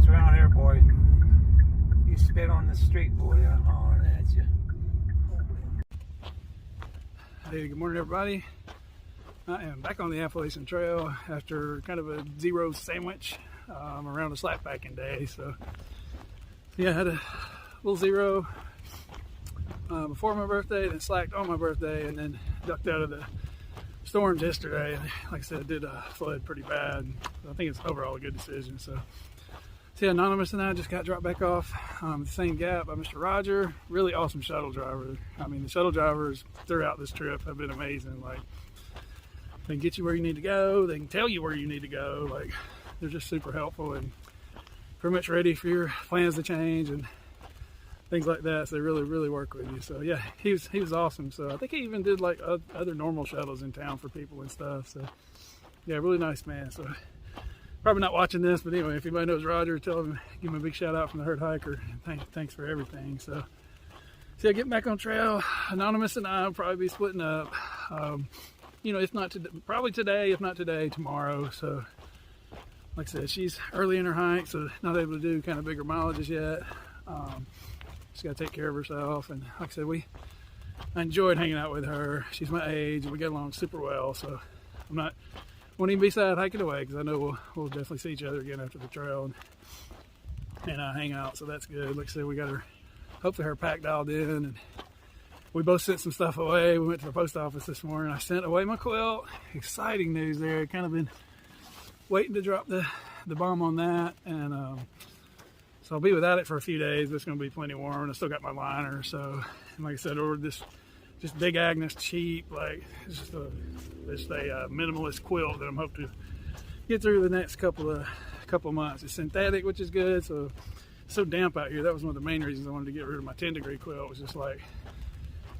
around here, boy. You spit on the street, boy. I'm hollering at you. Hey, good morning, everybody. I am back on the Appalachian Trail after kind of a zero sandwich around a slack packing day. So yeah, I had a little zero before my birthday, then slacked on my birthday, and then ducked out of the storms yesterday. And like I said, it did flood pretty bad. I think it's overall a good decision. So yeah, Anonymous and I just got dropped back off the same gap by Mr. Roger. Really awesome shuttle driver. I mean, the shuttle drivers throughout this trip have been amazing. Like, they can get you where you need to go. They can tell you where you need to go. Like, they're just super helpful and pretty much ready for your plans to change and things like that. So they really work with you. So yeah, he was awesome. So I think he even did like other normal shuttles in town for people and stuff. So yeah, really nice man. So probably not watching this, but anyway, if anybody knows Roger, tell him, give him a big shout out from the Herd Hiker. Thanks for everything. So yeah, getting back on trail. Anonymous and I will probably be splitting up. You know, if not today, probably today, if not today, tomorrow. So like I said, she's early in her hike, so not able to do kind of bigger mileages yet. She's got to take care of herself, and like I said, I enjoyed hanging out with her. She's my age, and we get along super well. So won't even be sad hiking away, because I know we'll definitely see each other again after the trail and hang out. So that's good. Like I said, we got hopefully her pack dialed in, and we both sent some stuff away. We went to the post office this morning. I sent away my quilt. Exciting news there. Kind of been waiting to drop the bomb on that, and so I'll be without it for a few days, but it's going to be plenty warm, and I still got my liner. So, and like I said, I ordered this just big Agnes cheap, like it's just a minimalist quilt that I'm hoping to get through the next couple of months. It's synthetic, which is good. So it's so damp out here. That was one of the main reasons I wanted to get rid of my 10-degree quilt. Was just like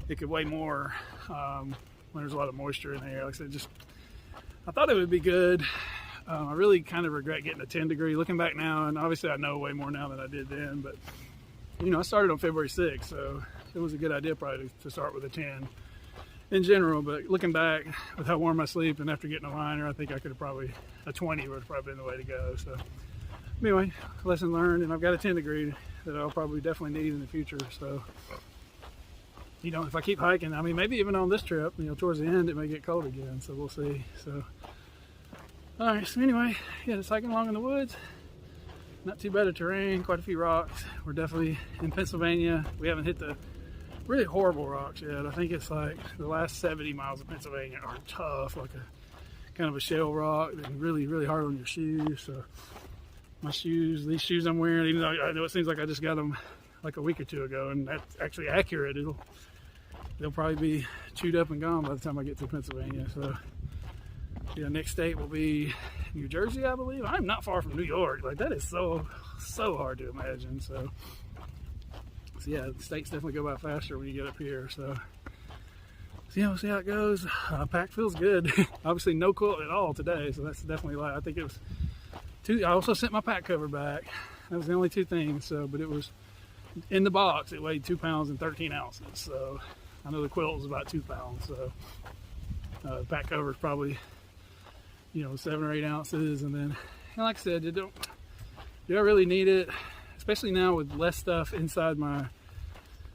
it could weigh more when there's a lot of moisture in there. Like I said, I thought it would be good. I really kind of regret getting a 10-degree looking back now, and obviously I know way more now than I did then, but you know, I started on February 6th, so it was a good idea probably to start with a 10 in general. But looking back with how warm I sleep and after getting a liner, I think I could have probably, a 20 would have probably been the way to go. So anyway, lesson learned, and I've got a 10-degree that I'll probably definitely need in the future. So you know, if I keep hiking, I mean, maybe even on this trip, you know, towards the end it may get cold again, so we'll see. So all right, so anyway, yeah, just hiking along in the woods. Not too bad of terrain, quite a few rocks. We're definitely in Pennsylvania. We haven't hit the really horrible rocks yet. I think it's like the last 70 miles of Pennsylvania are tough, like a kind of a shell rock and really hard on your shoes. So my shoes, these shoes I'm wearing, even though I know it seems like I just got them like a week or two ago, and that's actually accurate. They'll probably be chewed up and gone by the time I get to Pennsylvania. So yeah, next state will be New Jersey, I believe. I'm not far from New York. Like, that is so hard to imagine. So yeah, the states definitely go by faster when you get up here. So yeah, we'll see how it goes. Pack feels good. Obviously no quilt at all today, so that's definitely light. I think it was two. I also sent my pack cover back. That was the only two things. So, but it was in the box. It weighed 2 pounds and 13 ounces. So I know the quilt was about 2 pounds. So the pack cover is probably, you know, 7 or 8 ounces. And then, and like I said, do I really need it? Especially now with less stuff inside my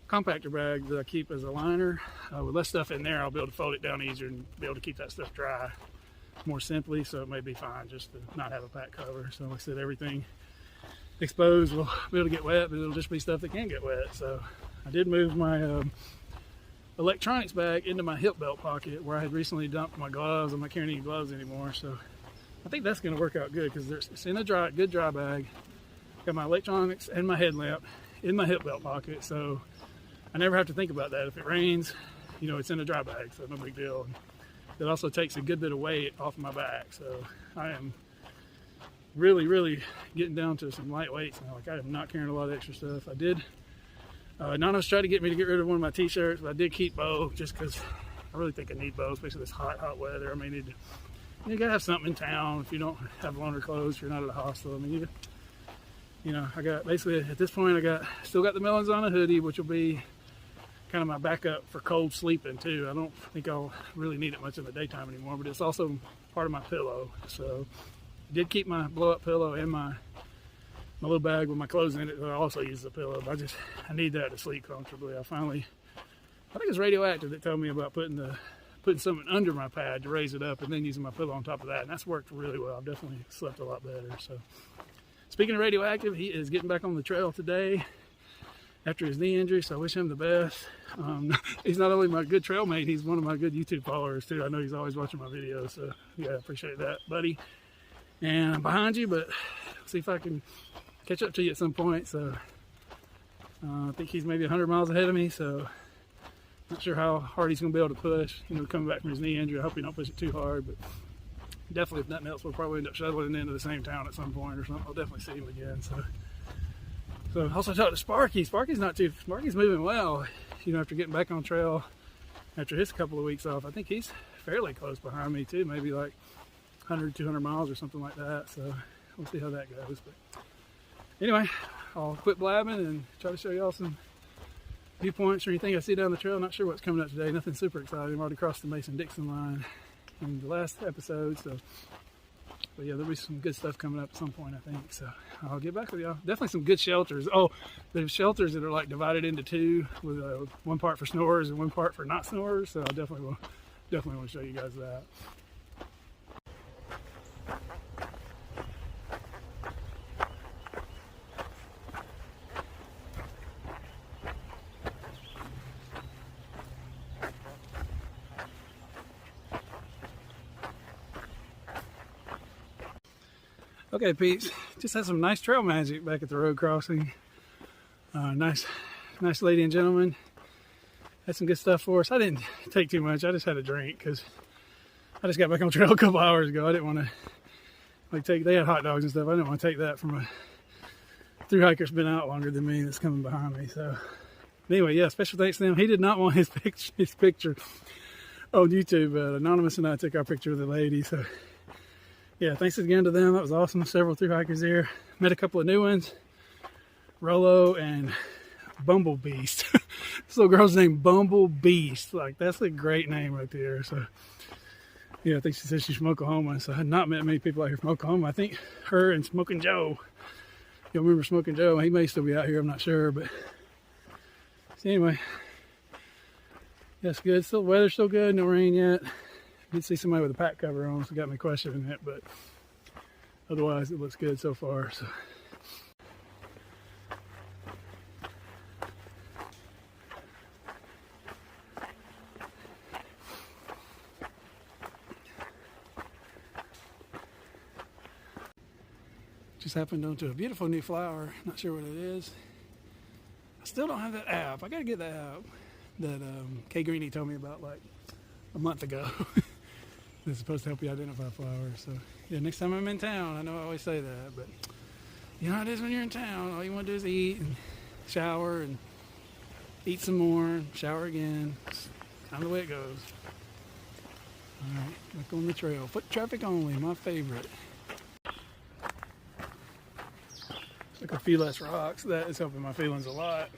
compactor bag that I keep as a liner. With less stuff in there, I'll be able to fold it down easier and be able to keep that stuff dry more simply. So it may be fine just to not have a pack cover. So like I said, everything exposed will be able to get wet, but it'll just be stuff that can get wet. So I did move my electronics bag into my hip belt pocket where I had recently dumped my gloves. I'm not carrying any gloves anymore, so I think that's going to work out good because it's in a good dry bag. Got my electronics and my headlamp in my hip belt pocket, so I never have to think about that. If it rains, you know, it's in a dry bag, so no big deal. It also takes a good bit of weight off my back, so I am really getting down to some light weights now. Like, I am not carrying a lot of extra stuff. I did Nano's tried to get me to get rid of one of my t-shirts, but I did keep both just because I really think I need both, especially this hot weather. I may need to, you gotta have something in town if you don't have laundry clothes, if you're not at a hostel. I mean, you know, I got basically at this point, still got the Melons on a hoodie, which will be kind of my backup for cold sleeping too. I don't think I'll really need it much in the daytime anymore, but it's also part of my pillow. So I did keep my blow up pillow and my my little bag with my clothes in it that I also use as a pillow. But I need that to sleep comfortably. I think it's Radioactive that told me about putting something under my pad to raise it up and then using my pillow on top of that, and that's worked really well. I've definitely slept a lot better. So speaking of Radioactive, he is getting back on the trail today after his knee injury, so I wish him the best. He's not only my good trail mate, he's one of my good YouTube followers too. I know he's always watching my videos, so yeah, I appreciate that, buddy. And I'm behind you, but see if I can catch up to you at some point. So I think he's maybe 100 miles ahead of me, so not sure how hard he's going to be able to push, coming back from his knee injury. I hope he don't push it too hard, but definitely, if nothing else, we'll probably end up shuttling into the same town at some point or something. I'll definitely see him again. So also talked to Sparky. Sparky's moving well, after getting back on trail after his couple of weeks off. I think he's fairly close behind me too, maybe like 100, 200 miles or something like that. So we'll see how that goes. But anyway, I'll quit blabbing and try to show y'all some viewpoints or anything I see down the trail. Not sure what's coming up today. Nothing super exciting. I've already crossed the Mason-Dixon line in the last episode. But yeah, there'll be some good stuff coming up at some point, I think. So I'll get back with y'all. Definitely some good shelters. Oh, there's shelters that are like divided into two with one part for snorers and one part for not snorers. So I definitely want to show you guys that. Okay, peeps, just had some nice trail magic back at the road crossing. Nice lady and gentleman. Had some good stuff for us. I didn't take too much. I just had a drink because I just got back on trail a couple hours ago. I didn't want to they had hot dogs and stuff. I didn't want to take that from a thru hiker that's been out longer than me that's coming behind me. So anyway, yeah, special thanks to them. He did not want his picture on YouTube, but Anonymous and I took our picture with the lady. So yeah, thanks again to them. That was awesome. Several thru hikers there. Met a couple of new ones. Rolo and Bumble Beast. This little girl's named Bumble Beast. Like, that's a great name right there. So yeah, I think she said she's from Oklahoma. So I had not met many people out here from Oklahoma. I think her and Smoking Joe. You'll remember Smoking Joe. He may still be out here. I'm not sure. But so anyway, that's good. Still, weather's still good. No rain yet. Did see somebody with a pack cover on, so got me questioning it, but otherwise it looks good so far. So just happened onto a beautiful new flower. Not sure what it is. I still don't have that app. I gotta get that app that Kay Greeny told me about like a month ago. It's supposed to help you identify flowers. So yeah, next time I'm in town, I know I always say that, but you know how it is when you're in town. All you want to do is eat and shower and eat some more and shower again. It's kind of the way it goes. All right, back on the trail. Foot traffic only, my favorite. Took a few less rocks. That is helping my feelings a lot.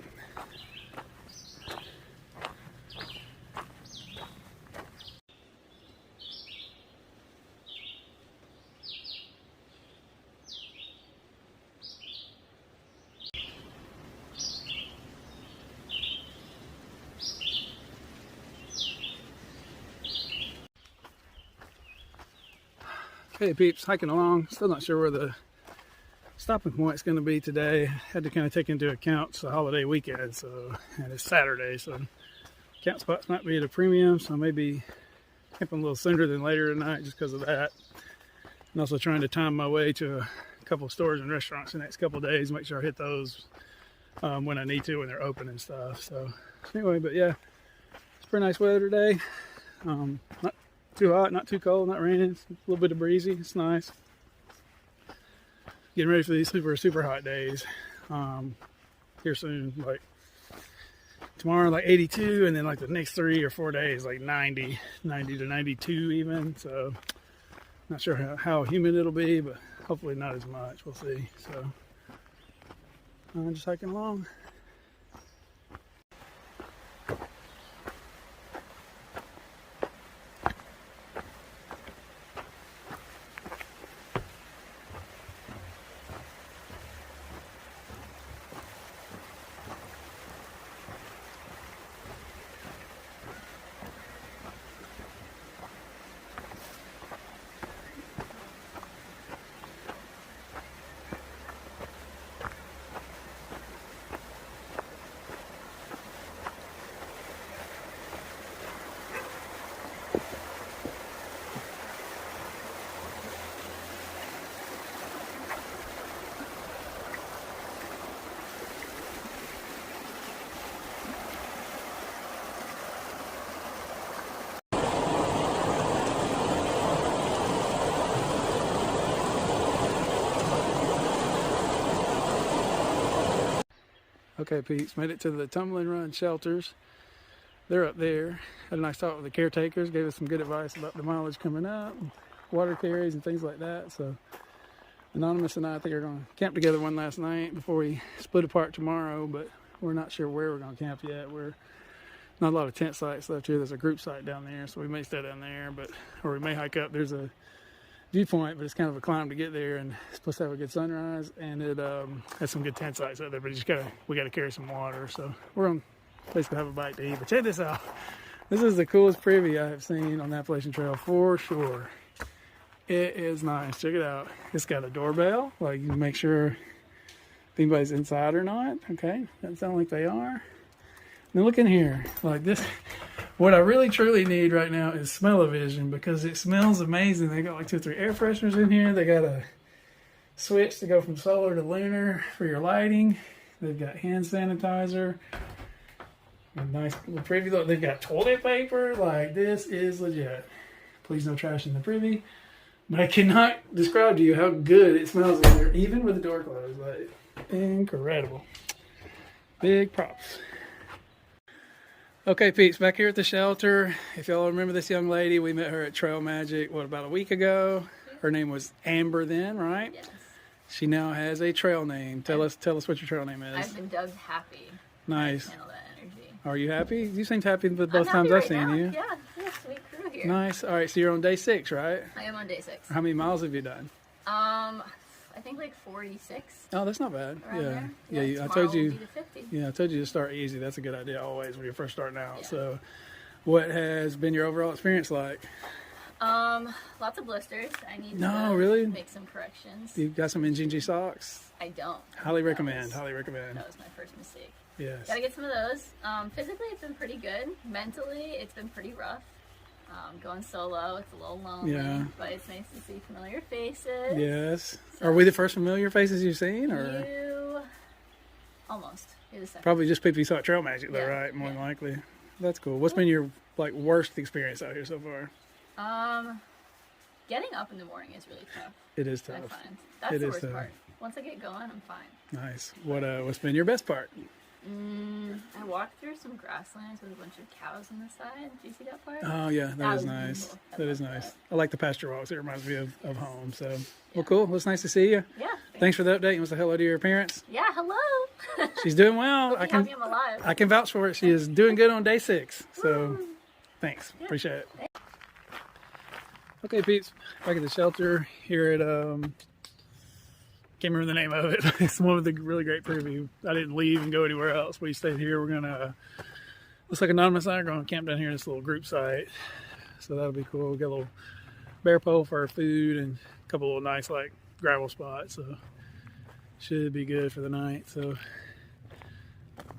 Okay, peeps, hiking along. Still not sure where the stopping point's going to be today. Had to kind of take into account it's a holiday weekend, and it's Saturday, so camp spots might be at a premium, so I may be camping a little sooner than later tonight just because of that. And also trying to time my way to a couple of stores and restaurants the next couple of days, make sure I hit those when I need to, when they're open and stuff. So anyway, but yeah, it's pretty nice weather today. Not too hot, not too cold, not raining. It's a little bit of breezy. It's nice. Getting ready for these super hot days here soon. Like tomorrow, like 82, and then like the next 3 or 4 days, like 90 to 92 even. So not sure how humid it'll be, but hopefully not as much. We'll see. So I'm just hiking along. Okay, Pete's made it to the Tumbling Run shelters. They're up there. Had a nice talk with the caretakers. Gave us some good advice about the mileage coming up, water carries and things like that. So Anonymous and I think are going to camp together one last night before we split apart tomorrow, but we're not sure where we're going to camp yet. We're not a lot of tent sites left here. There's a group site down there, so we may stay down there, or we may hike up. There's a viewpoint, but it's kind of a climb to get there, and it's supposed to have a good sunrise, and it has some good tent sites out there, but we got to carry some water, so we're on place to have a bite to eat. But check this out. This is the coolest Privy I have seen on the Appalachian Trail for sure. It is nice. Check it out. It's got a doorbell, like you can make sure if anybody's inside or not. Okay, doesn't sound like they are. Now look in here, like this. What I really truly need right now is smell-o-vision, because it smells amazing. They got like 2 or 3 air fresheners in here. They got a switch to go from solar to lunar for your lighting. They've got hand sanitizer. A nice little Privy look. They've got toilet paper. Like, this is legit. Please no trash in the Privy. But I cannot describe to you how good it smells in there, even with the door closed. Like, incredible. Big props. Okay, Pete's back here at the shelter. If y'all remember this young lady, we met her at Trail Magic, about a week ago. Her name was Amber then, right? Yes. She now has a trail name. Tell us what your trail name is. I've been dubbed Happy. Nice. I handle that energy. Are you happy? You seemed happy with both I'm times happy I've seen right now. you. Yeah, sweet crew here. Nice. All right, so you're on day 6, right? I am on day 6. How many miles have you done? I think like 46. Oh, that's not bad. Around there. Yeah. I Tomorrow told will you. be the 50. Yeah, I told you to start easy. That's a good idea always when you're first starting out. Yeah. So, what has been your overall experience like? Lots of blisters. I need No, to really? make some corrections. You've got some NGG socks? I don't. Highly recommend. Highly recommend. That was my first mistake. Yes. Gotta get some of those. Physically, it's been pretty good. Mentally, it's been pretty rough. Going solo, it's a little lonely. Yeah. But it's nice to see familiar faces. Yes. So- Are we the first familiar faces you've seen, or You almost. You're the second. probably just people you saw at Trail Magic, though, Yeah, right? More than yeah. likely. That's cool. What's been your worst experience out here so far? Getting up in the morning is really tough. It is I tough. find that's It the is worst tough. part. Once I get going, I'm fine. Nice. What's been your best part? I walked through some grasslands with a bunch of cows on the side. Do you see that part? Oh yeah, that is was nice. beautiful. I That is love nice. that. I like the pasture walks. It reminds me of home. So, Yeah. well, cool. Well, it's nice to see you. Yeah. Thanks for the update. You want to say hello to your parents? Yeah. Hello. She's doing well. Hope you're happy I'm alive. I can vouch for it. She is doing good on day 6. So, Woo. thanks. Yeah. Appreciate it. Okay, peeps. Back at the shelter here at can't remember the name of it. It's one with the really great preview. I didn't leave and go anywhere else. We stayed here. We're gonna looks like Anonymous and I are gonna camp down here in this little group site. So that'll be cool. We got a little bear pole for our food and a couple little nice like gravel spots. So should be good for the night. So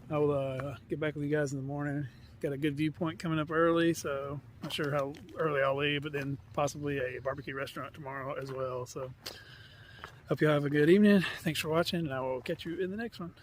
I will get back with you guys in the morning. Got a good viewpoint coming up early, so not sure how early I'll leave, but then possibly a barbecue restaurant tomorrow as well. So hope you all have a good evening. Thanks for watching, and I will catch you in the next one.